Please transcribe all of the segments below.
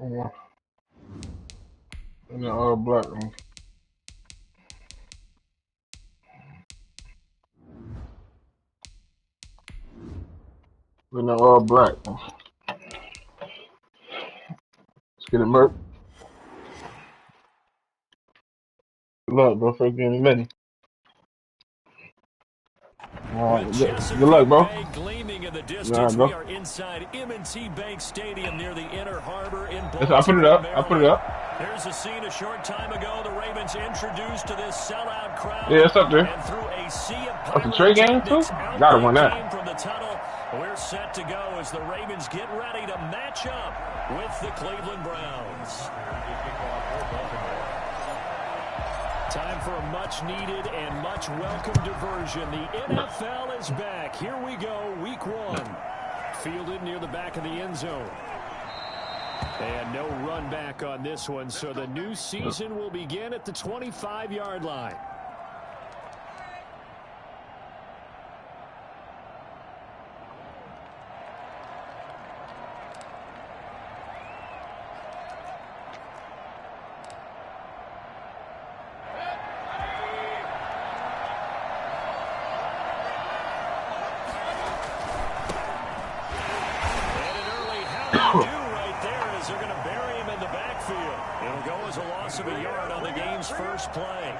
In the all black one. In the all black one. Let's get it, Merc. Good luck, bro. First game ready. Good luck, bro. Bay gleaming in the distance, we are inside M&T Bank Stadium near the Inner Harbor in Baltimore, I put it up. Maryland. I put it up. Here's a scene a short time ago. The Ravens introduced to this sellout crowd. Yeah, it's up there. And through a sea of That's a trade game, too? Gotta win that. From the tunnel. We're set to go as the Ravens get ready to match up with the Cleveland Browns. Time for a much-needed and much-welcome diversion. The NFL is back. Here we go, Week 1. Fielded near the back of the end zone. And no run back on this one, so the new season will begin at the 25-yard line.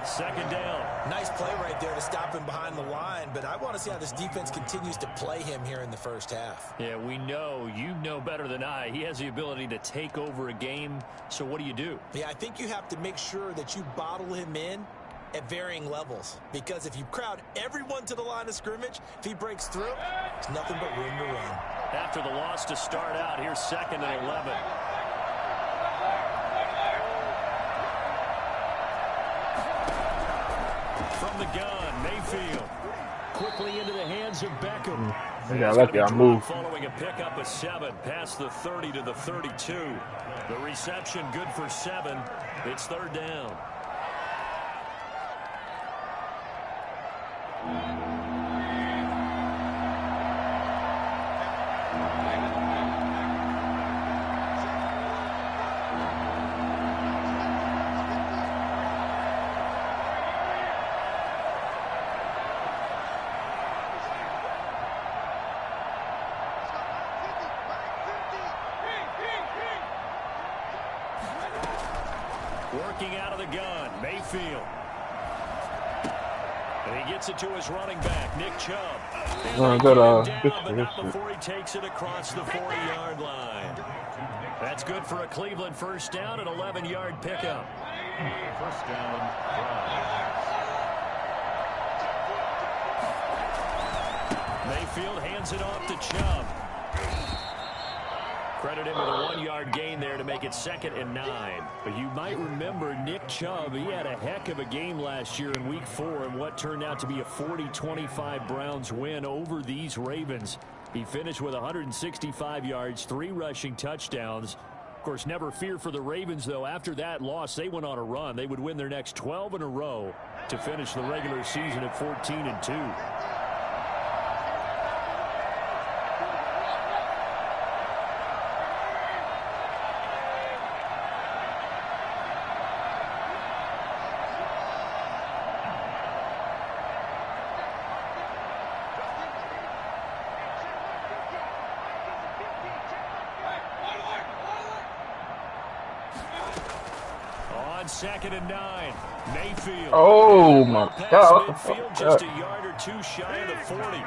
Second down. Nice play right there to stop him behind the line, but I want to see how this defense continues to play him here in the first half. Yeah, we know. You know better than I. He has the ability to take over a game, so what do? Yeah, I think you have to make sure that you bottle him in at varying levels, because if you crowd everyone to the line of scrimmage, if he breaks through, there's nothing but room to run. After the loss to start out, here's 2nd and 11. From the gun, Mayfield. Quickly into the hands of Beckham. Yeah, I like that move. Following a pickup of 7, past the 30 to the 32. The reception good for 7. It's 3rd down. Working out of the gun, Mayfield. And he gets it to his running back, Nick Chubb. But not before he takes it across the 40-yard line. That's good for a Cleveland first down, an 11-yard pickup. First down, Mayfield hands it off to Chubb. Credit him with a 1-yard gain there to make it 2nd and 9. But you might remember Nick Chubb. He had a heck of a game last year in Week 4 in what turned out to be a 40-25 Browns win over these Ravens. He finished with 165 yards, 3 rushing touchdowns. Of course, never fear for the Ravens, though. After that loss, they went on a run. They would win their next 12 in a row to finish the regular season at 14-2. On 2nd and 9, Mayfield. Oh, my God. Midfield, just a yard or 2 shy of the 40.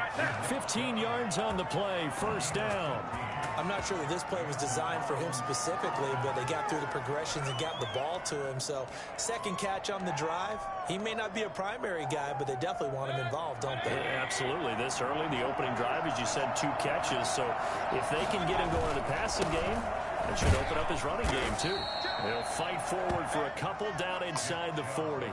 15 yards on the play, first down. I'm not sure that this play was designed for him specifically, but they got through the progressions and got the ball to him. So, second catch on the drive. He may not be a primary guy, but they definitely want him involved, don't they? Yeah, absolutely. This early, the opening drive, as you said, 2 catches. So, if they can get him going in the passing game, it should open up his running game, too. He'll fight forward for a couple down inside the 40.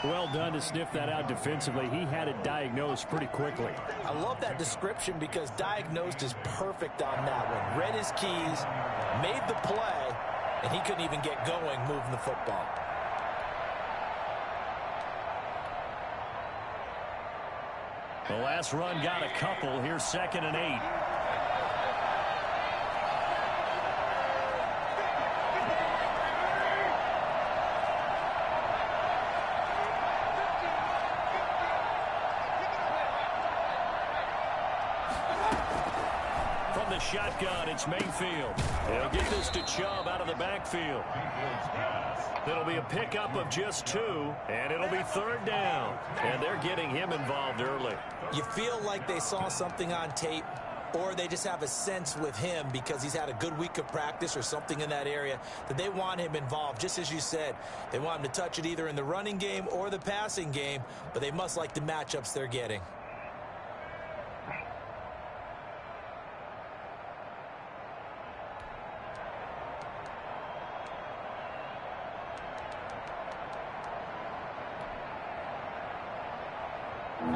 Well done to sniff that out defensively. He had it diagnosed pretty quickly. I love that description because diagnosed is perfect on that one. Read his keys, made the play, and he couldn't even get going moving the football. The last run got a couple. Here's 2nd and 8. shotgun. It's Mayfield. He'll get this to Chubb out of the backfield. It'll be a pickup of just 2, and it'll be 3rd down. And they're getting him involved early. You feel like they saw something on tape, or they just have a sense with him because he's had a good week of practice or something in that area that they want him involved. Just as you said, they want him to touch it either in the running game or the passing game, but they must like the matchups they're getting.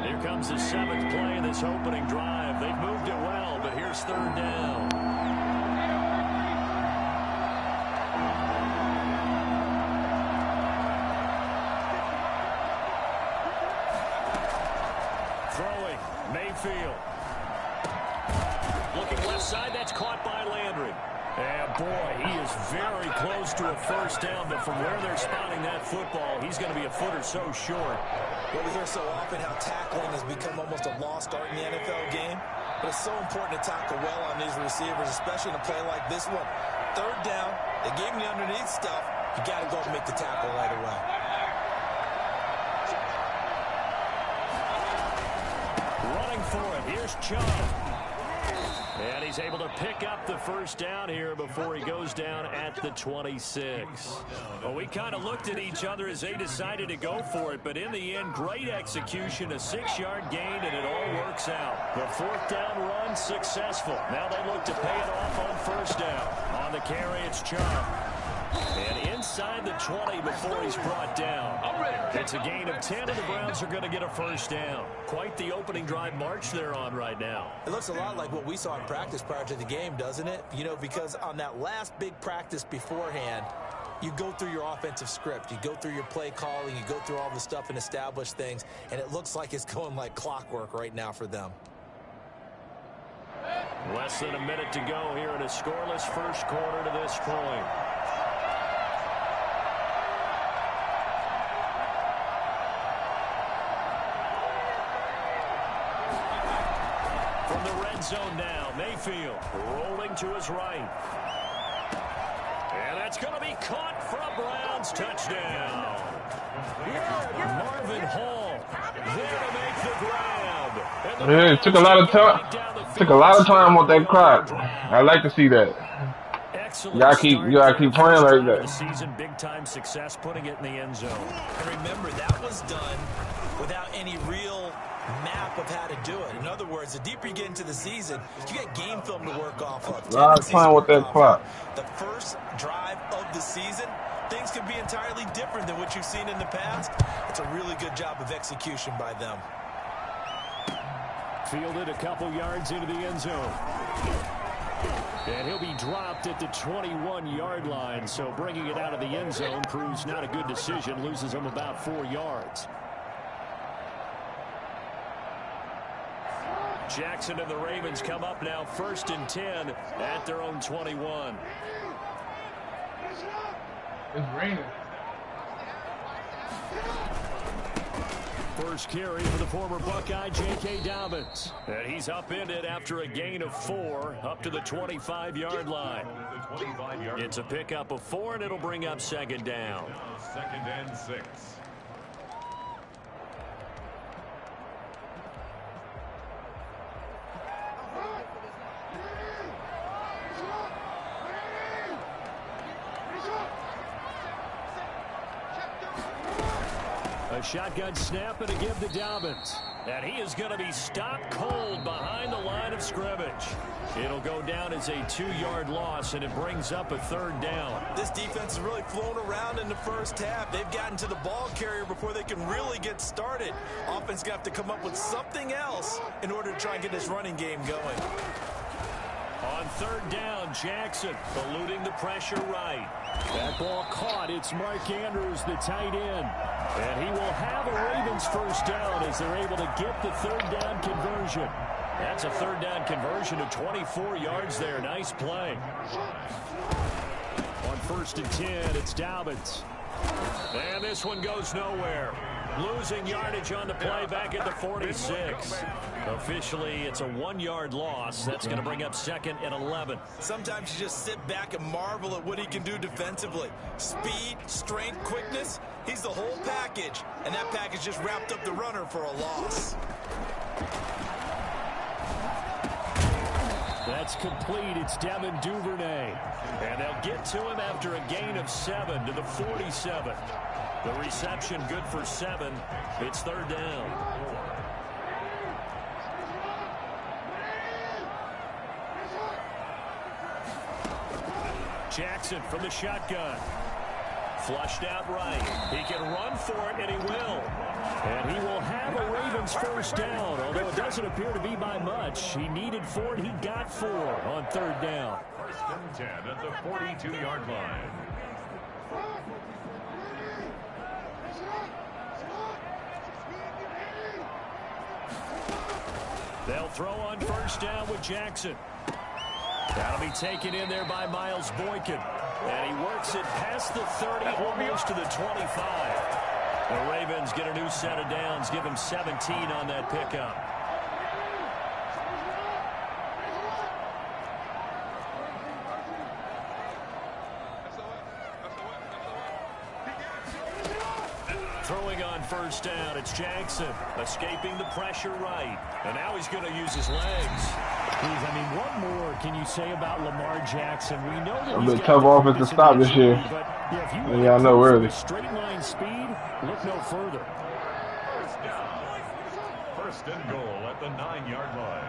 Here comes the 7th play of this opening drive. They've moved it well, but here's 3rd down. Throwing, Mayfield. Looking left side, that's caught by Landry. And boy, he is very close to a 1st down, but from where they're spotting that football, he's going to be a foot or so short. Well, we hear so often how tackling has become almost a lost art in the NFL game, but it's so important to tackle well on these receivers, especially in a play like this one. 3rd down, they gave him the underneath stuff. You got to go and make the tackle right away. Running for it, here's Chubb. And he's able to pick up the 1st down here before he goes down at the 26. Well, we kind of looked at each other as they decided to go for it, but in the end, great execution, a 6-yard gain, and it all works out. The 4th down run successful. Now they look to pay it off on 1st down. On the carry, it's Chubb. And inside the 20 before he's brought down. It's a gain of 10, and the Browns are going to get a 1st down. Quite the opening drive march they're on right now. It looks a lot like what we saw in practice prior to the game, doesn't it? You know, because on that last big practice beforehand, you go through your offensive script. You go through your play calling. You go through all the stuff and establish things, and it looks like it's going like clockwork right now for them. Less than a minute to go here in a scoreless 1st quarter to this point. From the red zone now, Mayfield rolling to his right. And that's going to be caught for a Browns touchdown. Marvin Hall there to make the grab. Yeah, it took a lot of time. Took a lot of time with that clock. I like to see that. You gotta keep playing like that. The season, big time success, putting it in the end zone. And remember, that was done without any real map of how to do it. In other words, the deeper you get into the season, you get game film to work off of. A lot of time with that clock. The first drive of the season, things could be entirely different than what you've seen in the past. It's a really good job of execution by them. Fielded a couple yards into the end zone. And he'll be dropped at the 21-yard line, so bringing it out of the end zone proves not a good decision, loses him about 4 yards. Jackson and the Ravens come up now 1st and 10 at their own 21. It's raining. First carry for the former Buckeye, J.K. Dobbins. And he's upended after a gain of 4 up to the 25-yard line. It's a pickup of 4, and it'll bring up 2nd down. 2nd and 6. A shotgun snap and a give to Dobbins. And he is going to be stopped cold behind the line of scrimmage. It'll go down as a 2-yard loss, and it brings up a 3rd down. This defense has really flown around in the first half. They've gotten to the ball carrier before they can really get started. Offense going to have to come up with something else in order to try and get this running game going. On 3rd down, Jackson eluding the pressure right. That ball caught. It's Mark Andrews, the tight end. And he will have a Ravens 1st down as they're able to get the 3rd down conversion. That's a 3rd down conversion of 24 yards there. Nice play. On 1st and 10, it's Dobbins. And this one goes nowhere. Losing yardage on the play back at the 46. Officially, it's a 1-yard loss. That's going to bring up 2nd and 11. Sometimes you just sit back and marvel at what he can do defensively. Speed, strength, quickness. He's the whole package. And that package just wrapped up the runner for a loss. That's complete. It's Devin Duvernay. And they'll get to him after a gain of 7 to the 47. The reception good for 7. It's 3rd down. Jackson from the shotgun. Flushed out right. He can run for it, and he will. And he will have a Ravens 1st down, although it doesn't appear to be by much. He needed 4, and he got 4 on 3rd down. 1st and 10 at the 42-yard line. They'll throw on 1st down with Jackson. That'll be taken in there by Miles Boykin. And he works it past the 30, almost to the 25. The Ravens get a new set of downs, give him 17 on that pickup. Throwing on 1st down, it's Jackson, escaping the pressure right. And now he's going to use his legs. I mean, what more can you say about Lamar Jackson? We know that It's a tough offense to stop this year. Yeah, I know early. Straight line speed, look no further. 1st down. 1st and goal at the 9-yard line.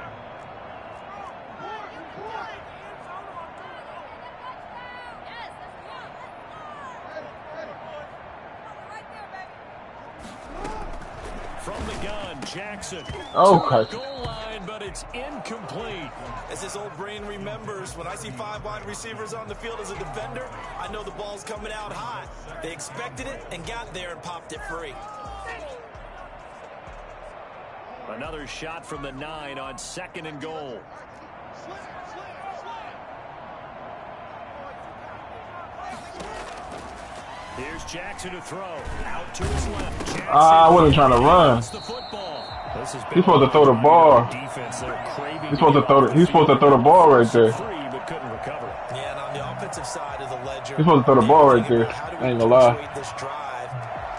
From the gun, Jackson. Okay. Goal line, but it's incomplete. As his old brain remembers, when I see 5 wide receivers on the field as a defender, I know the ball's coming out high. They expected it and got there and popped it free. Another shot from the 9 on 2nd and goal. Here's Jackson to throw. Out to his left. Jackson. I wasn't trying to run. He's supposed to throw the ball. He's supposed to throw the ball right there. Yeah, and on the offensive side of the ledger, He's supposed to throw the ball right there. I ain't gonna lie. This drive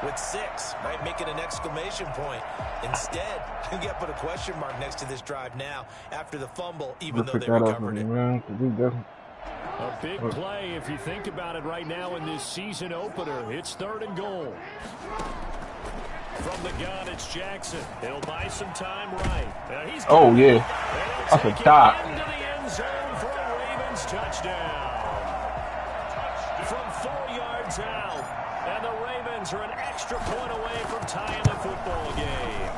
with 6, right? Making an exclamation point. Instead, you get put a question mark next to this drive now after the fumble, even though they recovered it. A big play if you think about it right now in this season opener. It's 3rd and goal. From the gun, it's Jackson. He'll buy some time right. Oh, yeah. That's a dot. Into the end zone for a Ravens touchdown. From 4 yards out. And the Ravens are an extra point away from tying the football game.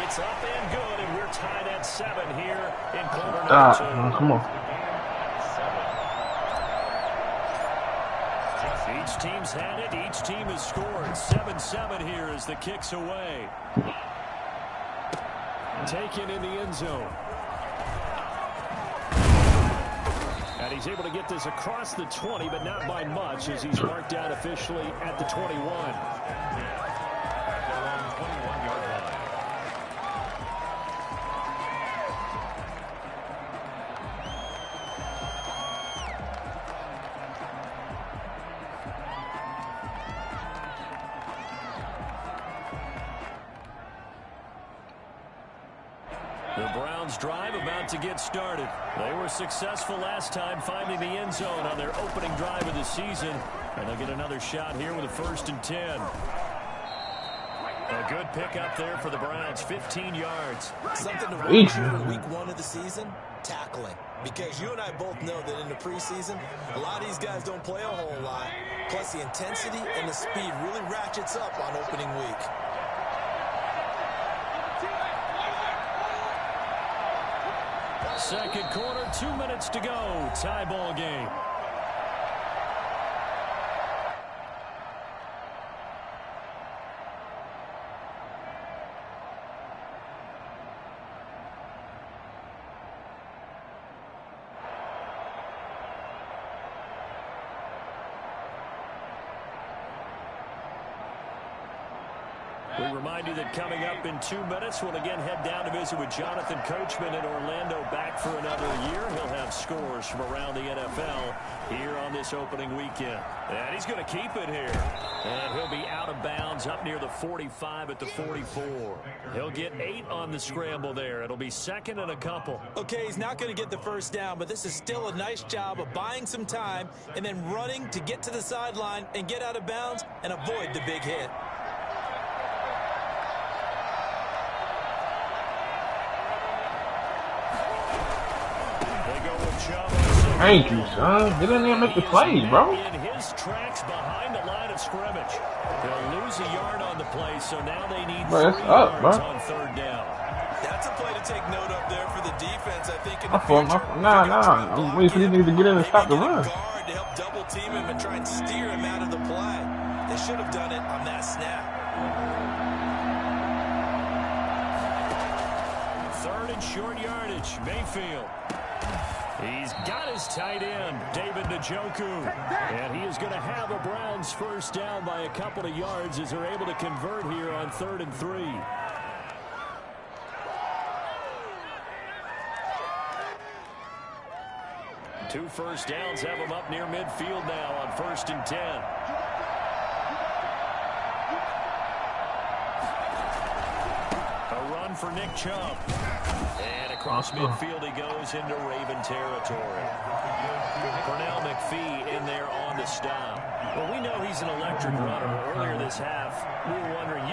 It's up and good, and we're tied at 7 here in quarter number 2. Come on. Each team's had it. Each team has scored. 7-7 here as the kick's away. Taken in the end zone. And he's able to get this across the 20, but not by much as he's marked out officially at the 21. The Browns drive about to get started. They were successful last time finding the end zone on their opening drive of the season. And they'll get another shot here with a 1st and 10. A good pickup there for the Browns, 15 yards. Something to watch here in week 1 of the season, tackling. Because you and I both know that in the preseason, a lot of these guys don't play a whole lot. Plus the intensity and the speed really ratchets up on opening week. Second quarter, 2 minutes to go. Tie ball game. We remind you that coming up in 2 minutes, we'll again head down to visit with Jonathan Coachman in Orlando, back for another year. He'll have scores from around the NFL here on this opening weekend. And he's going to keep it here. And he'll be out of bounds up near the 45 at the 44. He'll get 8 on the scramble there. It'll be second and a couple. Okay, he's not going to get the first down, but this is still a nice job of buying some time and then running to get to the sideline and get out of bounds and avoid the big hit. Thank you, son. Get in there and make the play, bro. In his tracks behind the line of scrimmage. They'll lose a yard on the play, so now they need 3 yards on third down. That's a play to take note of there for the defense. I think in the Nah. I'm waiting for these niggas to get in and stop the run. Guard to help double team him and try and steer him out of the play. They should have done it on that snap. 3rd and short yardage. Mayfield. He's got his tight end, David Njoku. And he is going to have a Browns first down by a couple of yards as they're able to convert here on 3rd and 3. Two first downs have them up near midfield now on 1st and 10. A run for Nick Chubb. And across midfield he goes into Raven territory. Pernell McPhee in there on the stop. Well, we know he's an electric runner. Earlier this half, you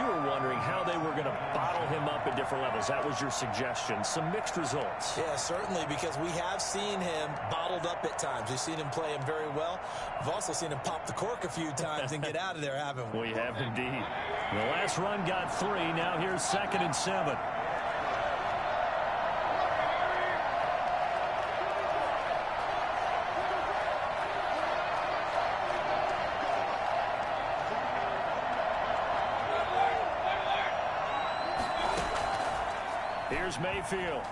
were wondering how they were going to bottle him up at different levels. That was your suggestion. Some mixed results. Yeah, certainly, because we have seen him bottled up at times. We've seen him play him very well. We've also seen him pop the cork a few times and get out of there, haven't we? We have indeed. The last run got 3. Now here's 2nd and 7. Here's Mayfield.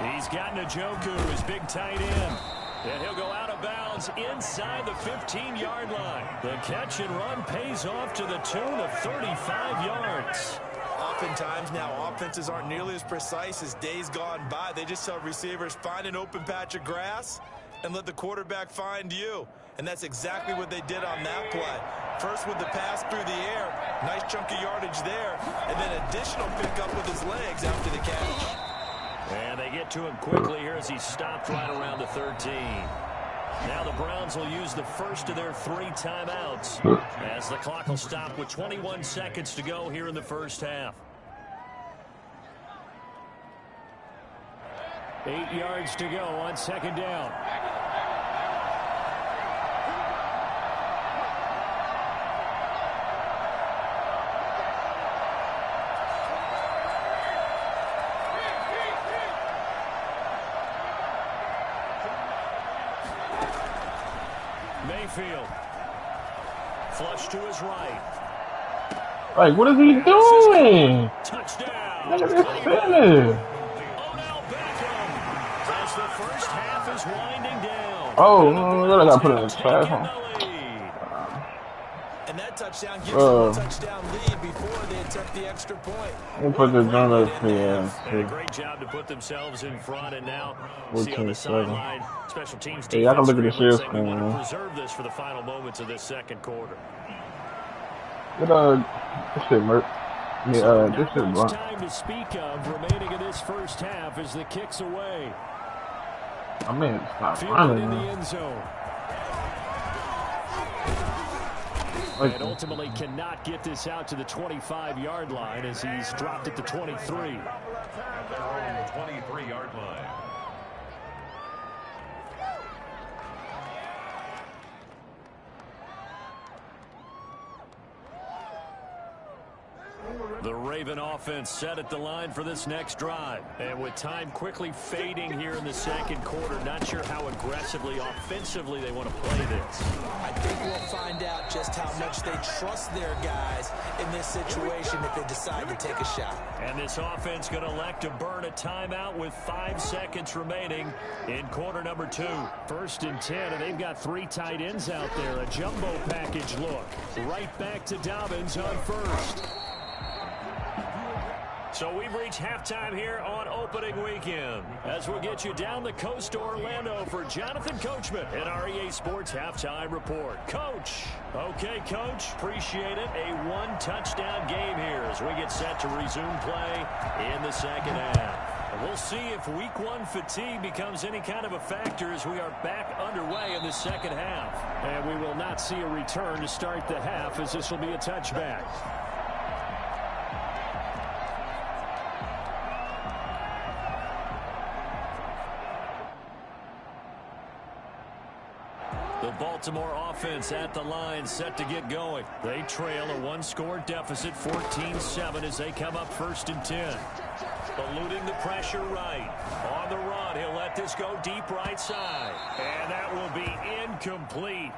He's got Njoku, his big tight end. And he'll go out of bounds inside the 15-yard line. The catch and run pays off to the tune of 35 yards. Oftentimes now offenses aren't nearly as precise as days gone by. They just tell receivers, find an open patch of grass and let the quarterback find you. And that's exactly what they did on that play. First with the pass through the air, nice chunk of yardage there, and then additional pickup with his legs after the catch. And they get to him quickly here as he stopped right around the 13. Now the Browns will use the first of their 3 timeouts as the clock will stop with 21 seconds to go here in the first half. 8 yards to go on 2nd down. Mayfield. Flush to his right. Like, what is he doing? Touchdown. Look at this finish. Odell Beckham. As the first half is winding down. Oh, I gotta put it in the trash. And that touchdown gives them a touchdown lead before they attempt the extra point. We'll put the gun up here. A great job to put themselves in front, and now see on the sideline, special teams. Hey, I can look at the share screen. We want to preserve this for the final moments of this 2nd quarter. This shit work. Yeah, this shit work. Time to speak of remaining in this first half as the kicks away. I mean, stop Fielded running. in the end zone. And ultimately cannot get this out to the 25-yard line as he's dropped at the 23. 23-yard line. The Raven offense set at the line for this next drive. And with time quickly fading here in the second quarter, not sure how aggressively, offensively they want to play this. I think we'll find out just how much they trust their guys in this situation if they decide to take a shot. And this offense going to elect to burn a timeout with 5 seconds remaining in quarter number 2. 1st and 10, and they've got 3 tight ends out there. A jumbo package look. Right back to Dobbins on first. So we've reached halftime here on opening weekend. As we'll get you down the coast to Orlando for Jonathan Coachman at our EA Sports Halftime Report. Coach. Okay, Coach. Appreciate it. A 1-touchdown game here as we get set to resume play in the second half. And we'll see if week 1 fatigue becomes any kind of a factor as we are back underway in the second half. And we will not see a return to start the half as this will be a touchback. The Baltimore offense at the line set to get going. They trail a 1-score deficit, 14-7 as they come up 1st and 10. Eluding the pressure right. On the run, he'll let this go deep right side. And that will be incomplete.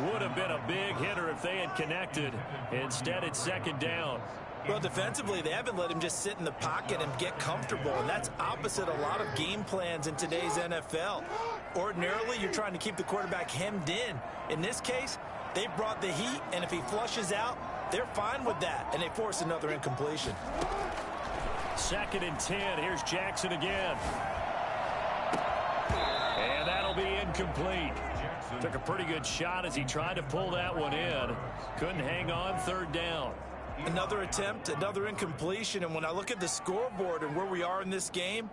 Would have been a big hitter if they had connected. Instead, it's 2nd down. Well, defensively, they haven't let him just sit in the pocket and get comfortable, and that's opposite a lot of game plans in today's NFL. Ordinarily, you're trying to keep the quarterback hemmed in. In this case, they brought the heat, and if he flushes out, they're fine with that, and they force another incompletion. 2nd and 10. Here's Jackson again. And that'll be incomplete. Took a pretty good shot as he tried to pull that one in. Couldn't hang on. 3rd down. Another attempt, another incompletion, and when I look at the scoreboard and where we are in this game,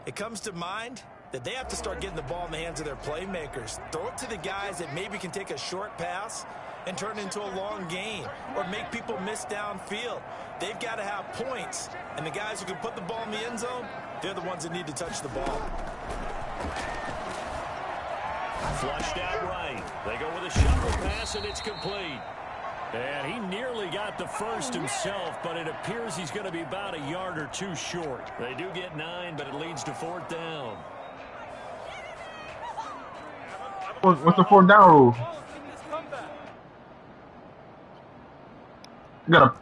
it comes to mind that they have to start getting the ball in the hands of their playmakers. Throw it to the guys that maybe can take a short pass and turn it into a long gain or make people miss downfield. They've got to have points, and the guys who can put the ball in the end zone, they're the ones that need to touch the ball. Flushed out right. They go with a shovel pass, and it's complete. And he nearly got the first himself, but it appears he's going to be about a yard or 2 short. They do get 9, but it leads to 4th down. What's the 4th down rule? You gotta.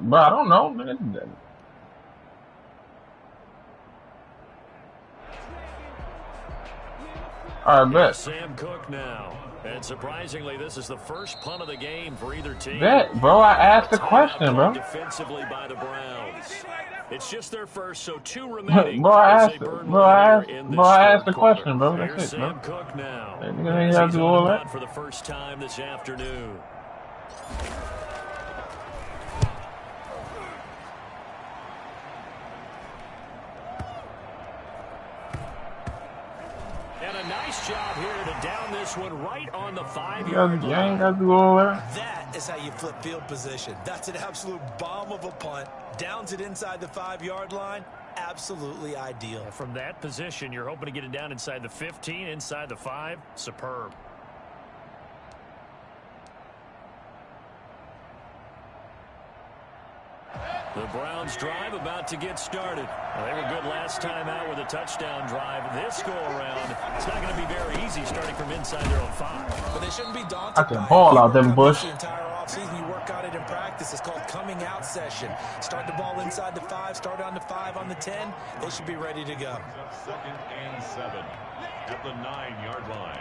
But I don't know. I bet. Sam Cook now. And surprisingly, this is the first punt of the game for either team. Bro, I asked the question, bro. Defensively by the Browns. It's just their first, so 2 remaining. Bro, I asked the question, bro. That's it, bro. Sam Cook now. You gotta do all that for the first time this afternoon. And a nice job here to down this one right on the 5-yard line. You ain't got to do all that. That is how you flip field position. That's an absolute bomb of a punt. Downs it inside the 5-yard line. Absolutely ideal. From that position, you're hoping to get it down inside the 15, inside the 5. Superb. The Browns drive about to get started. Well, they were good last time out with a touchdown drive. This go-around, it's not going to be very easy starting from inside their own 5. But they shouldn't be daunted. I can ball out them, Bush. The entire offseason, you work on it in practice. It's called coming out session. Start the ball inside the 5, start on the 5, on the 10. They should be ready to go. 2nd and 7 at the 9-yard line.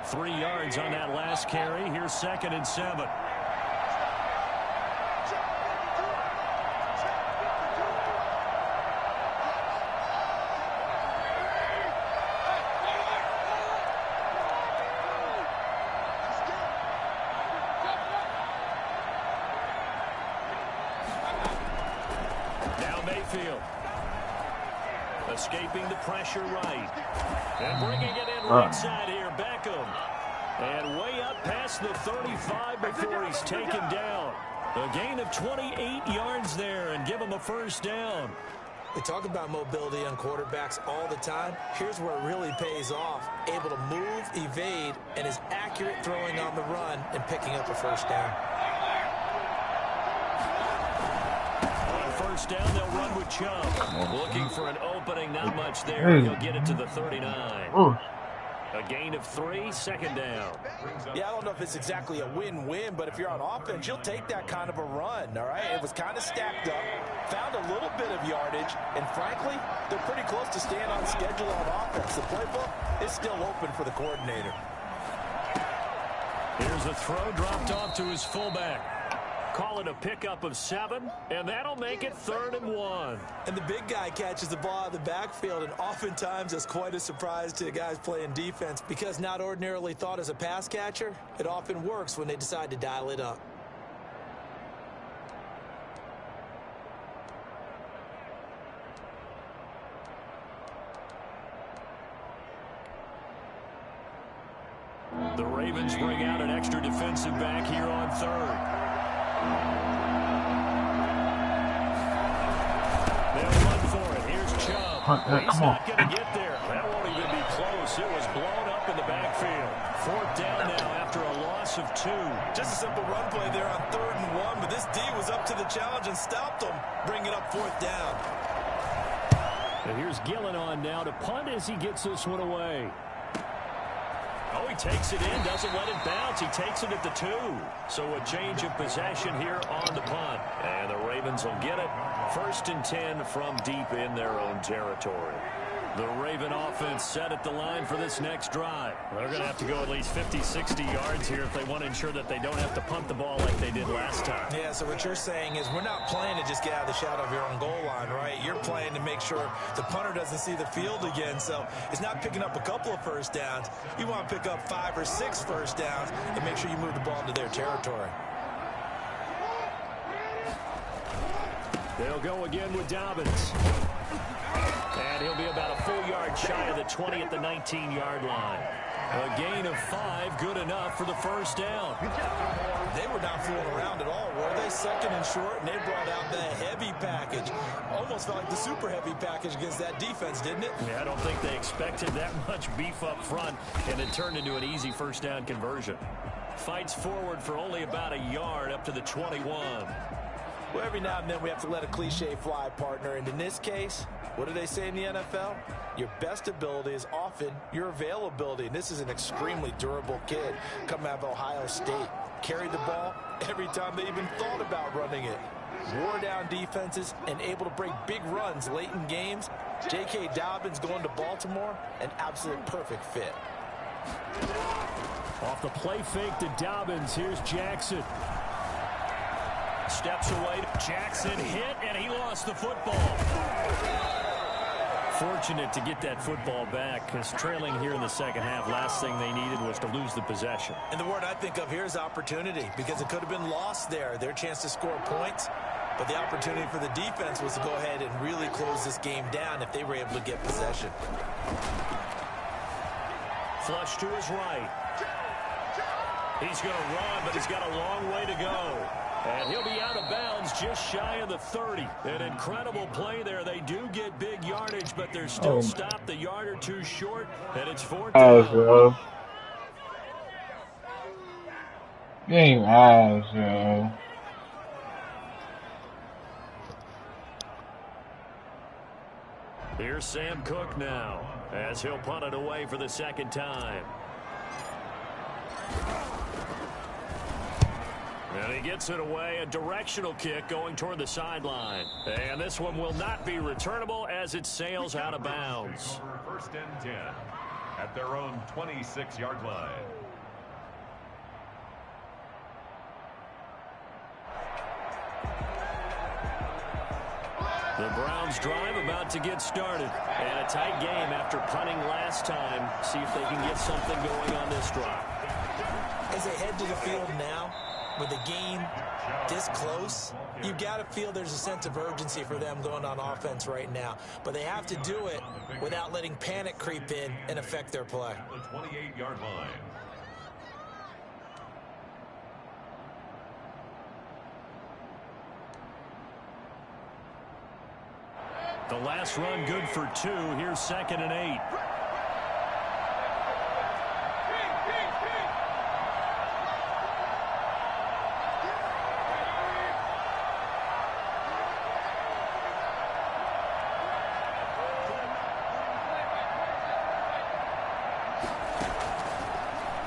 Three yards on that last carry. Here's 2nd and 7. Now Mayfield. Escaping the pressure right. And bringing it in right side here. Beckham. And way up past the 35 before he's taken down. A gain of 28 yards there and give him a 1st down. We talk about mobility on quarterbacks all the time. Here's where it really pays off. Able to move, evade, and is accurate throwing on the run and picking up a first down. On first down, they'll run with Chubb. Looking for an opening, not much there. He'll get it to the 39. A gain of 3, second down. Yeah, I don't know if it's exactly a win-win, but if you're on offense, you'll take that kind of a run, all right? It was kind of stacked up, found a little bit of yardage, and frankly, they're pretty close to staying on schedule on offense. The playbook is still open for the coordinator. Here's a throw dropped off to his fullback. Call it a pickup of 7, and that'll make it 3rd and 1. And the big guy catches the ball out of the backfield, and oftentimes that's quite a surprise to the guys playing defense because not ordinarily thought as a pass catcher, it often works when they decide to dial it up. The Ravens bring out an extra defensive back here on 3rd. They'll run for it. Here's Chubb. He's not going to get there. That won't even be close. It was blown up in the backfield. 4th down now after a loss of 2. Just a simple run play there on 3rd and 1, but this D was up to the challenge and stopped them, bringing up 4th down. And here's Gillen on now to punt as he gets this one away. Oh, he takes it in, doesn't let it bounce. He takes it at the 2. So a change of possession here on the punt. And the Ravens will get it. 1st and 10 from deep in their own territory. The Raven offense set at the line for this next drive. They're going to have to go at least 50, 60 yards here if they want to ensure that they don't have to punt the ball like they did last time. Yeah, so what you're saying is we're not playing to just get out of the shadow of your own goal line, right? You're playing to make sure the punter doesn't see the field again. So it's not picking up a couple of first downs. You want to pick up 5 or 6 first downs and make sure you move the ball into their territory. They'll go again with Dobbins. And he'll be about a full yard shy of the 20 at the 19-yard line. A gain of 5, good enough for the first down. They were not fooling around at all, were they? 2nd and short, and they brought out the heavy package. Almost felt like the super heavy package against that defense, didn't it? Yeah, I don't think they expected that much beef up front, and it turned into an easy first down conversion. Fights forward for only about a yard up to the 21. Well, every now and then we have to let a cliche fly, partner. And in this case, what do they say in the NFL? Your best ability is often your availability. And this is an extremely durable kid coming out of Ohio State. Carried the ball every time they even thought about running it. Wore down defenses and able to break big runs late in games. J.K. Dobbins going to Baltimore, an absolute perfect fit. Off the play fake to Dobbins, here's Jackson. Steps away. Jackson hit, and he lost the football. Fortunate to get that football back, because trailing here in the second half, last thing they needed was to lose the possession. And the word I think of here is opportunity, because it could have been lost there. Their chance to score points, but the opportunity for the defense was to go ahead and really close this game down if they were able to get possession. Flush to his right. He's going to run, but he's got a long way to go. And he'll be out of bounds just shy of the 30. An incredible play there. They do get big yardage, but they're still stopped a yard or 2 short, and it's 4th down. Game ass, yo. Here's Sam Cook now, as he'll punt it away for the 2nd time. And he gets it away, a directional kick going toward the sideline. And this one will not be returnable as it sails out of bounds. 1st and 10 at their own 26-yard line. The Browns drive about to get started. And a tight game after punting last time. See if they can get something going on this drive. As they head to the field now, with the game this close, you've got to feel there's a sense of urgency for them going on offense right now. But they have to do it without letting panic creep in and affect their play. The 28-yard line. The last run good for 2. Here's 2nd and 8.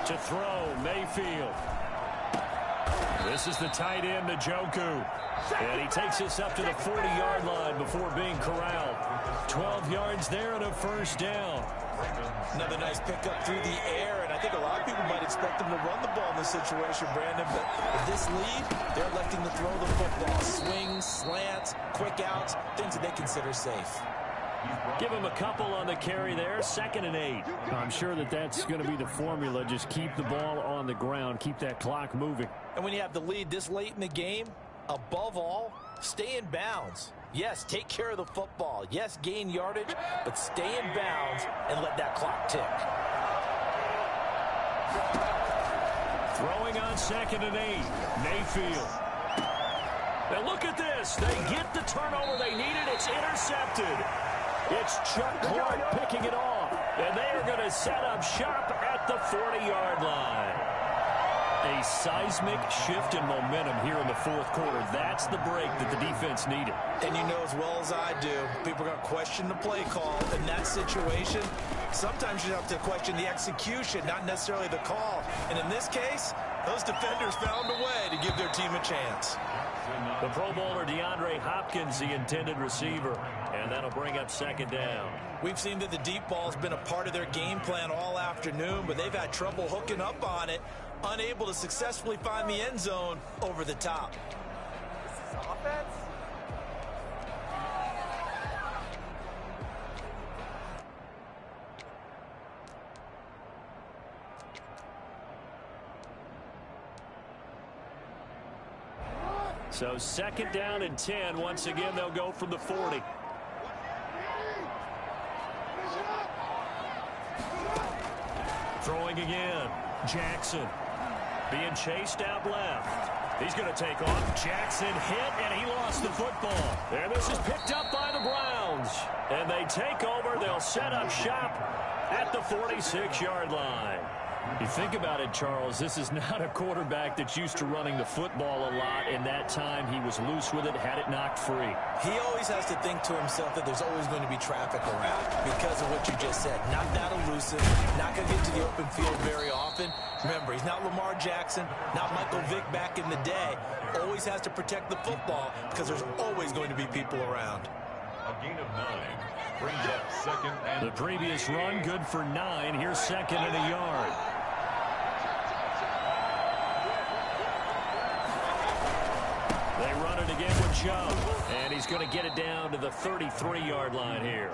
To throw, Mayfield. This is the tight end, Njoku. And he takes us up to the 40-yard line before being corralled. 12 yards there and a first down. Another nice pickup through the air, and I think a lot of people might expect him to run the ball in this situation, Brandon. But with this lead, they're electing to throw the football. Swings, slants, quick outs, things that they consider safe. Give him a couple on the carry there. 2nd and 8. I'm sure that's going to be the formula. Just keep the ball on the ground. Keep that clock moving. And when you have the lead this late in the game, above all, stay in bounds. Yes, take care of the football. Yes, gain yardage, but stay in bounds and let that clock tick. Throwing on 2nd and 8. Mayfield. Now look at this. They get the turnover they needed. It's intercepted. It's Chuck Clark picking it off. And they are going to set up shop at the 40-yard line. A seismic shift in momentum here in the 4th quarter. That's the break that the defense needed. And you know as well as I do, people are going to question the play call in that situation. Sometimes you have to question the execution, not necessarily the call. And in this case, those defenders found a way to give their team a chance. The Pro Bowler DeAndre Hopkins, the intended receiver, and that'll bring up 2nd down. We've seen that the deep ball's been a part of their game plan all afternoon, but they've had trouble hooking up on it, unable to successfully find the end zone over the top. This is offense? So 2nd down and 10. Once again, they'll go from the 40. Throwing again. Jackson being chased out left. He's going to take off. Jackson hit, and he lost the football. And this is picked up by the Browns. And they take over. They'll set up shop at the 46-yard line. You think about it, Charles, this is not a quarterback that's used to running the football a lot. In that time, he was loose with it, had it knocked free. He always has to think to himself that there's always going to be traffic around because of what you just said. Not that elusive, not going to get to the open field very often. Remember, he's not Lamar Jackson, not Michael Vick back in the day. Always has to protect the football because there's always going to be people around. A gain of 9 brings up 2nd and... The previous run, good for 9. Here's 2nd and a yard. They run it again with Chubb. And he's going to get it down to the 33-yard line here.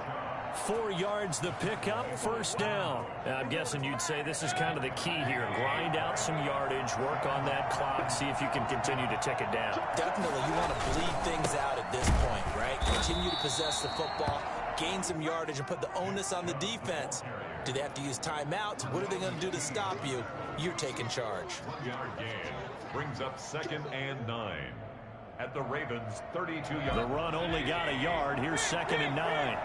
4 yards the pickup, first down. Now, I'm guessing you'd say this is kind of the key here. Grind out some yardage, work on that clock, see if you can continue to tick it down. Definitely, you want to bleed things out at this point, right? Continue to possess the football, gain some yardage, and put the onus on the defense. Do they have to use timeouts? What are they going to do to stop you? You're taking charge. 1-yard gain brings up 2nd and 9. At the Ravens' 32-yard. The run only got a yard. Here's 2nd and 9.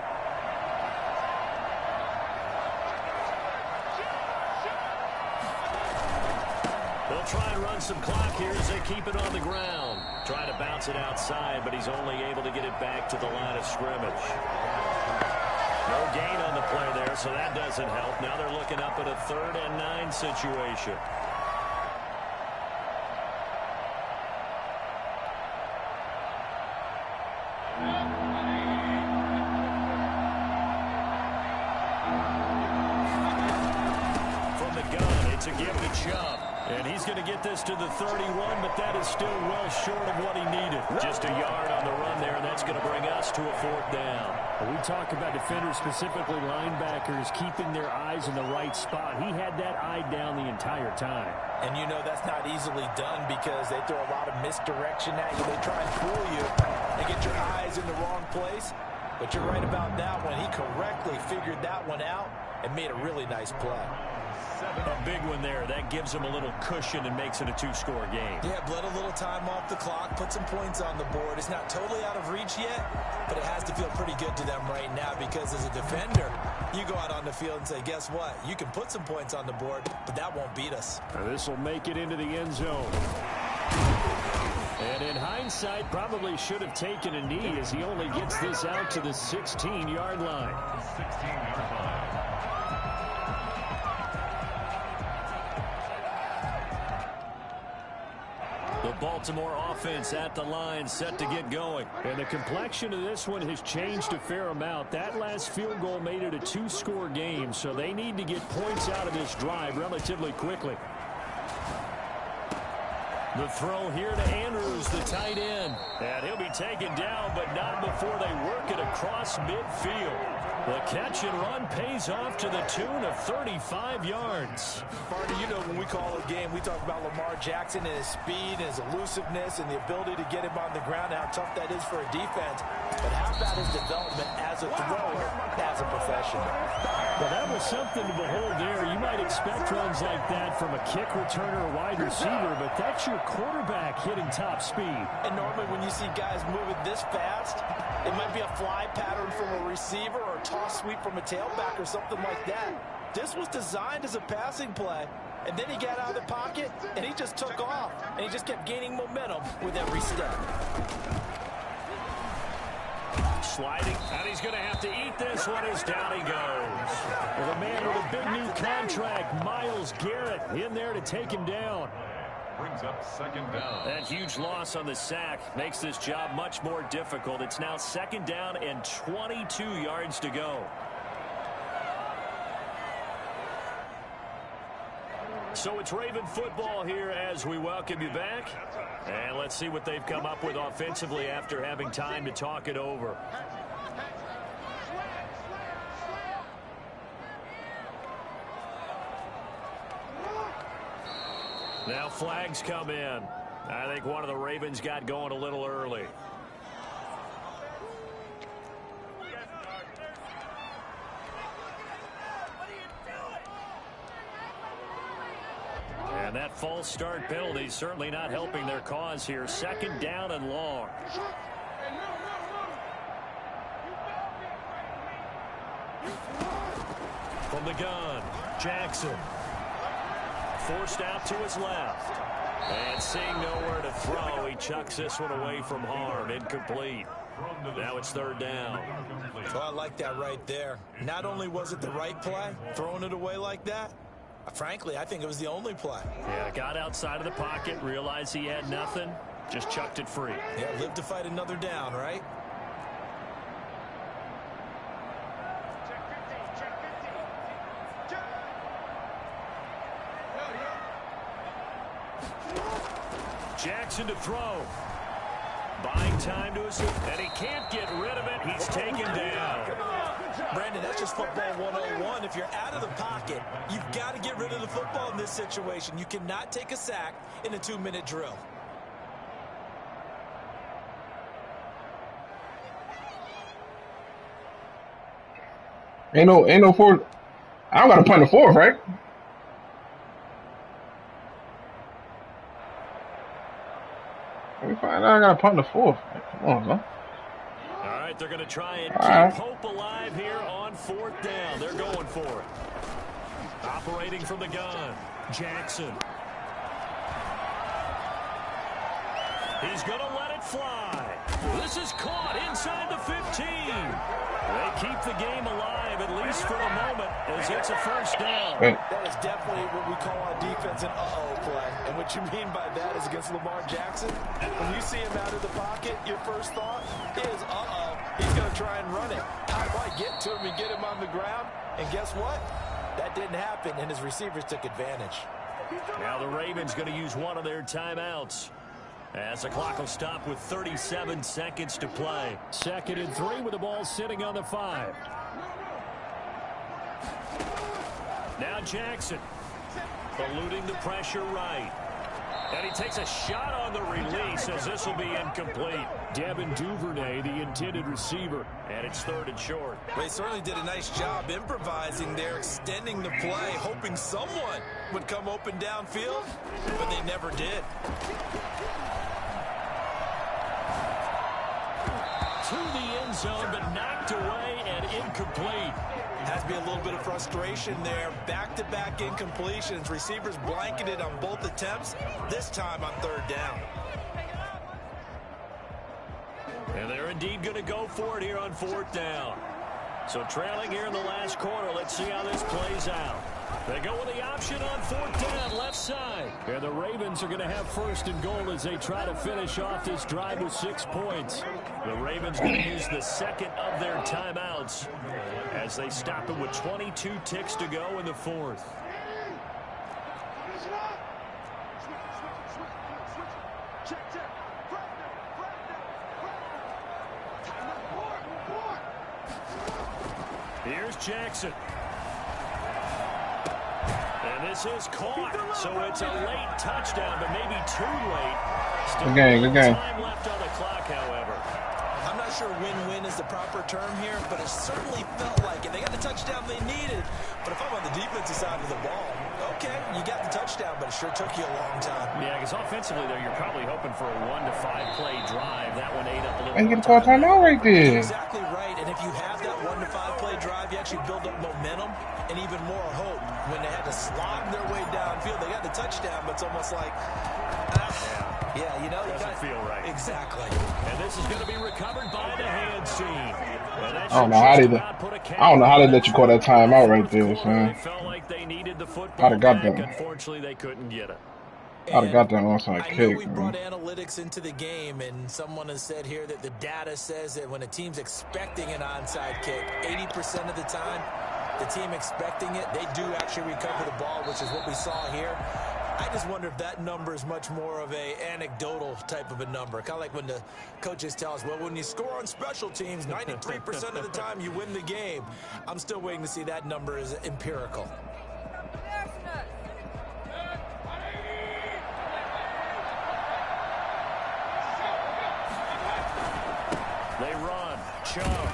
They'll try and run some clock here as they keep it on the ground. Try to bounce it outside, but he's only able to get it back to the line of scrimmage. No gain on the play there, so that doesn't help. Now they're looking up at a 3rd and 9 situation. From the gun, it's a give to Chubb. And he's going to get this to the 31, but that is still well short of what he needed. Just a yard on the run there, and that's going to bring us to a 4th down. We talk about defenders, specifically linebackers, keeping their eyes in the right spot. He had that eye down the entire time. And you know that's not easily done because they throw a lot of misdirection at you. They try and fool you and get your eyes in the wrong place. But you're right about that one. He correctly figured that one out and made a really nice play. A big one there. That gives them a little cushion and makes it a two-score game. Yeah, bled a little time off the clock, put some points on the board. It's not totally out of reach yet, but it has to feel pretty good to them right now because as a defender, you go out on the field and say, guess what? You can put some points on the board, but that won't beat us. This will make it into the end zone. And in hindsight, probably should have taken a knee as he only gets this out to the 16-yard line. 16-yard line. The Baltimore offense at the line, set to get going. And the complexion of this one has changed a fair amount. That last field goal made it a two-score game, so they need to get points out of this drive relatively quickly. The throw here to Andrews, the tight end. And he'll be taken down, but not before they work it across midfield. The catch and run pays off to the tune of 35 yards. Marty, you know when we call a game, we talk about Lamar Jackson and his speed and his elusiveness and the ability to get him on the ground and how tough that is for a defense. But how about his development as a thrower, as a professional? Well, that was something to behold there. You might expect runs like that from a kick returner or wide receiver, but that's your quarterback hitting top speed. And normally when you see guys moving this fast, it might be a fly pattern from a receiver or a toss sweep from a tailback or something like that. This was designed as a passing play, and then he got out of the pocket, and he just took off, and he just kept gaining momentum with every step. Sliding, and he's going to have to eat this one as down he goes. Well, the man with a big new contract, Myles Garrett, in there to take him down. Brings up second down. That huge loss on the sack makes this job much more difficult. It's now second down and 22 yards to go. So it's Raven football here as we welcome you back. And let's see what they've come up with offensively after having time to talk it over. Now flags come in. I think one of the Ravens got going a little early. And that false start penalty certainly not helping their cause here. Second down and long. From the gun, Jackson. Forced out to his left. And seeing nowhere to throw, he chucks this one away from harm. Incomplete. Now it's third down. Oh, I like that right there. Not only was it the right play, throwing it away like that, frankly, I think it was the only play. Yeah, got outside of the pocket, realized he had nothing, just chucked it free. Yeah, live to fight another down, right? Jackson to throw. Buying time to his, and he can't get rid of it. He's taken down. Brandon, that's just football 101. If you're out of the pocket, you've got to get rid of the football in this situation. You cannot take a sack in a 2-minute drill. Ain't no fourth. I don't got to punt the fourth, right? Let me find out. I got to punt the fourth. Come on, son. All right, they're going to try and keep hope alive here on fourth down. They're going for it. Operating from the gun, Jackson. He's going to let it fly. This is caught inside the 15. They keep the game alive, at least for the moment, as it's a first down. That is definitely what we call on defense an uh-oh play. And what you mean by that is against Lamar Jackson, when you see him out of the pocket, your first thought is, uh-oh, he's going to try and run it. How do I get to him and get him on the ground? And guess what? That didn't happen, and his receivers took advantage. Now the Ravens going to use one of their timeouts, as the clock will stop with 37 seconds to play. 2nd and 3 with the ball sitting on the 5. Now Jackson eluding the pressure right. And he takes a shot on the release as this will be incomplete. Devin Duvernay, the intended receiver. And it's 3rd and short. They certainly did a nice job improvising there, extending the play, hoping someone would come open downfield, but they never did. To the end zone, but knocked away and incomplete. Has to be a little bit of frustration there. Back-to-back incompletions. Receivers blanketed on both attempts, this time on 3rd down. And they're indeed going to go for it here on 4th down. So trailing here in the last quarter. Let's see how this plays out. They go with the option on 4th down, left side. And the Ravens are going to have 1st and goal as they try to finish off this drive with 6 points. The Ravens going to use the 2nd of their timeouts as they stop it with 22 ticks to go in the 4th. Here's Jackson. And this is caught, so it's a late touchdown, but maybe too late. Still good game. Time left on the clock, however. I'm not sure win-win is the proper term here, but it certainly felt like it. They got the touchdown they needed, but if I'm on the defensive side of the ball, okay, you got the touchdown, but it sure took you a long time. Yeah, because offensively there, you're probably hoping for a 1 to 5 play drive. That one ate up a little. I get a call timeout right there. Exactly right, and if you have that 1 to 5 play drive, you actually build up momentum and even more hope. When they had to slog their way downfield, they got the touchdown, but it's almost like, yeah, you know, doesn't feel right. Exactly. And this is going to be recovered by the hands team. I don't know how they let you call that timeout right there, son. They felt like they needed the football I'd have got back. that. Unfortunately, they couldn't get it. I'd have got that onside I know kick. we brought analytics into the game, and someone has said here that the data says that when a team's expecting an onside kick, 80% of the time, the team expecting it, they do actually recover the ball, which is what we saw here. I just wonder if that number is much more of a anecdotal type of a number. Kind of like when the coaches tell us, well, when you score on special teams, 93% of the time you win the game. I'm still waiting to see that number is empirical. They run. Chubb.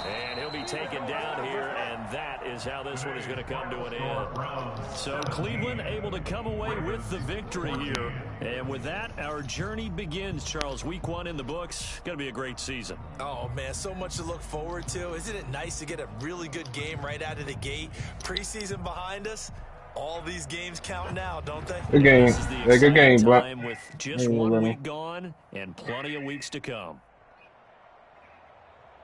And he'll be taken down here, and that is how this one is going to come to an end. So Cleveland able to come away with the victory here. And with that, our journey begins, Charles. Week 1 in the books. Going to be a great season. Oh, man, so much to look forward to. Isn't it nice to get a really good game right out of the gate? Preseason behind us. All these games count now, don't they? Good game. This is the Yeah, good game, bro. time with just 1 week gone and plenty of weeks to come.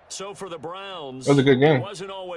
So for the Browns, That was a good game. it wasn't always